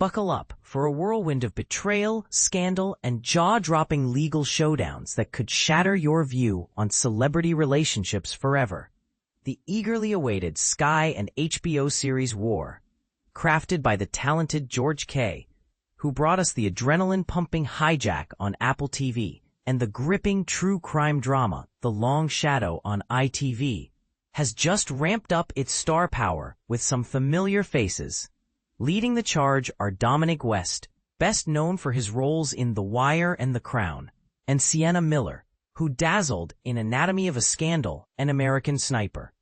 Buckle up for a whirlwind of betrayal, scandal, and jaw-dropping legal showdowns that could shatter your view on celebrity relationships forever. The eagerly awaited Sky and HBO series War, crafted by the talented George K., who brought us the adrenaline-pumping Hijack on Apple TV and the gripping true crime drama The Long Shadow on ITV, has just ramped up its star power with some familiar faces. Leading the charge are Dominic West, best known for his roles in The Wire and The Crown, and Sienna Miller, who dazzled in Anatomy of a Scandal and American Sniper.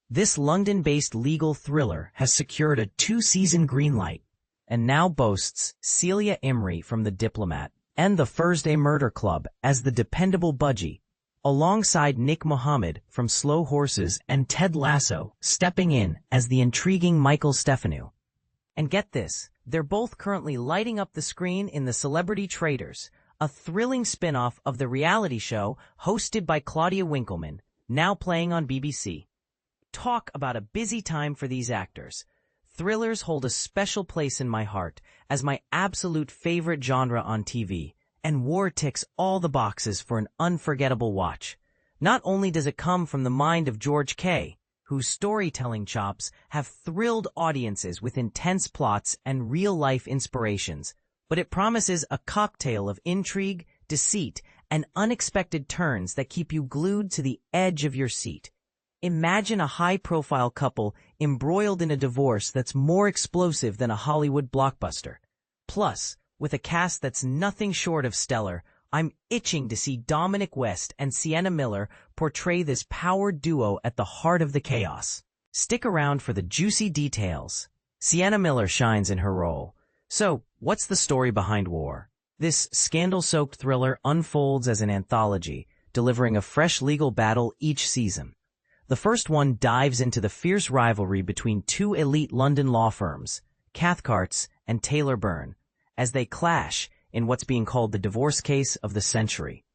This London-based legal thriller has secured a 2-season greenlight and now boasts Celia Imrie from The Diplomat and The Thursday Murder Club as the dependable Budgie, alongside Mohammed from Slow Horses and Ted Lasso stepping in as the intriguing Michael Stefanu. And get this, they're both currently lighting up the screen in The Celebrity Traders, a thrilling spin-off of the reality show hosted by Claudia Winkleman, now playing on BBC. Talk about a busy time for these actors. Thrillers hold a special place in my heart as my absolute favorite genre on TV, and War ticks all the boxes for an unforgettable watch. Not only does it come from the mind of George K., whose storytelling chops have thrilled audiences with intense plots and real-life inspirations, but it promises a cocktail of intrigue, deceit, and unexpected turns that keep you glued to the edge of your seat. Imagine a high-profile couple embroiled in a divorce that's more explosive than a Hollywood blockbuster. Plus, with a cast that's nothing short of stellar, I'm itching to see Dominic West and Sienna Miller portray this power duo at the heart of the chaos. Stick around for the juicy details. Sienna Miller shines in her role. So, what's the story behind War? This scandal-soaked thriller unfolds as an anthology, delivering a fresh legal battle each season. The first one dives into the fierce rivalry between two elite London law firms, Cathcart's and Taylor Byrne, as they clash in what's being called the divorce case of the century.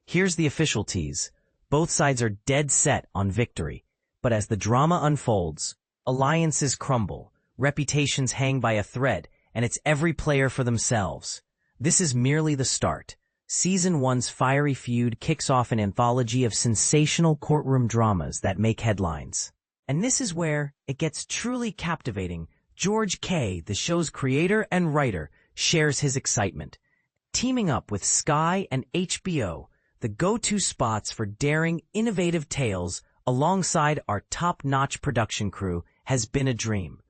Here's the official tease. Both sides are dead set on victory, but as the drama unfolds, alliances crumble, reputations hang by a thread, and it's every player for themselves. This is merely the start. Season 1's fiery feud kicks off an anthology of sensational courtroom dramas that make headlines. And this is where it gets truly captivating. George K., the show's creator and writer, shares his excitement. Teaming up with Sky and HBO, the go-to spots for daring, innovative tales alongside our top-notch production crew has been a dream.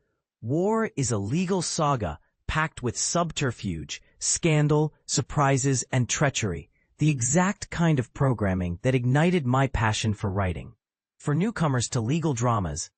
War is a legal saga packed with subterfuge, scandal, surprises, and treachery, the exact kind of programming that ignited my passion for writing. For newcomers to legal dramas,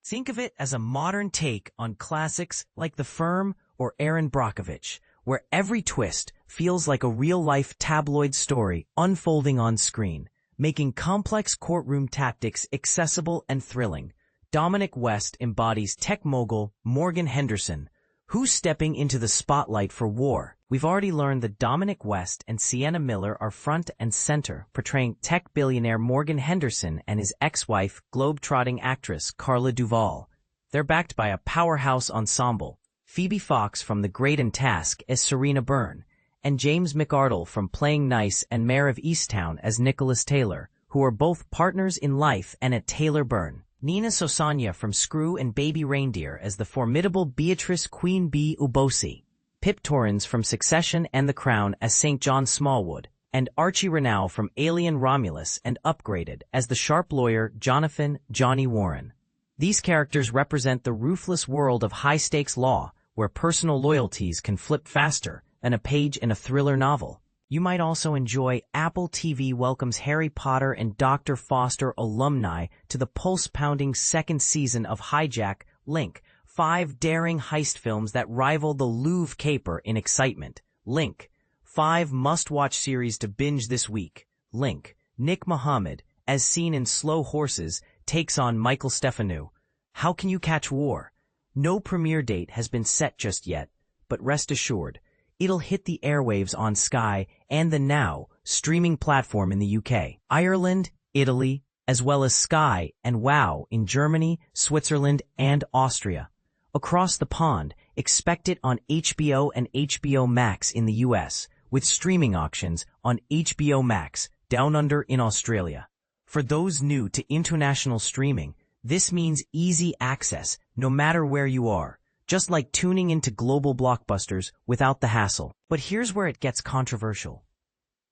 think of it as a modern take on classics like The Firm or Erin Brockovich, where every twist feels like a real-life tabloid story unfolding on screen, making complex courtroom tactics accessible and thrilling. Dominic West embodies tech mogul Morgan Henderson, who's stepping into the spotlight for War. We've already learned that Dominic West and Sienna Miller are front and center, portraying tech billionaire Morgan Henderson and his ex-wife, globe-trotting actress Carla Duvall. They're backed by a powerhouse ensemble, Phoebe Fox from The Great and Task as Serena Byrne, and James McArdle from Playing Nice and Mayor of Easttown as Nicholas Taylor, who are both partners in life and at Taylor Byrne. Nina Sosanya from Screw and Baby Reindeer as the formidable Beatrice Queen Bee Ubosi, Pip Torrens from Succession and The Crown as St. John Smallwood, and Archie Renau from Alien Romulus and Upgraded as the sharp lawyer Jonathan Johnny Warren. These characters represent the ruthless world of high-stakes law, where personal loyalties can flip faster than a page in a thriller novel. You might also enjoy Apple TV welcomes Harry Potter and Dr. Foster alumni to the pulse-pounding second season of Hijack, Link, 5 daring heist films that rival the Louvre caper in excitement. Link, 5 must-watch series to binge this week. Link, Mohammed, as seen in Slow Horses, takes on Michael Stefanu. How can you catch War? No premiere date has been set just yet, but rest assured, it'll hit the airwaves on Sky and the Now streaming platform in the UK, Ireland, Italy, as well as Sky and WOW in Germany, Switzerland, and Austria. Across the pond, expect it on HBO and HBO Max in the US, with streaming auctions on HBO Max, Down Under in Australia. For those new to international streaming, this means easy access, no matter where you are, just like tuning into global blockbusters without the hassle. But here's where it gets controversial.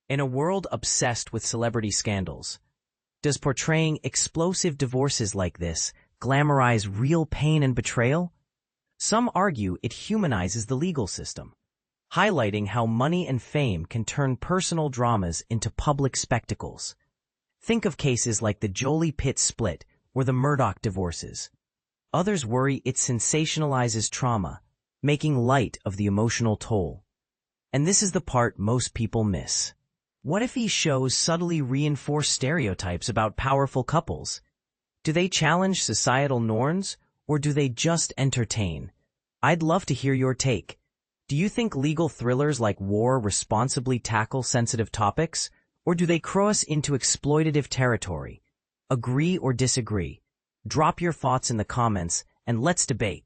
In a world obsessed with celebrity scandals, does portraying explosive divorces like this glamorize real pain and betrayal? Some argue it humanizes the legal system, highlighting how money and fame can turn personal dramas into public spectacles. Think of cases like the Jolie-Pitt split or the Murdoch divorces. Others worry it sensationalizes trauma, making light of the emotional toll. And this is the part most people miss. What if these shows subtly reinforce stereotypes about powerful couples? Do they challenge societal norms, or do they just entertain? I'd love to hear your take. Do you think legal thrillers like War responsibly tackle sensitive topics, or do they cross into exploitative territory? Agree or disagree? Drop your thoughts in the comments, and let's debate.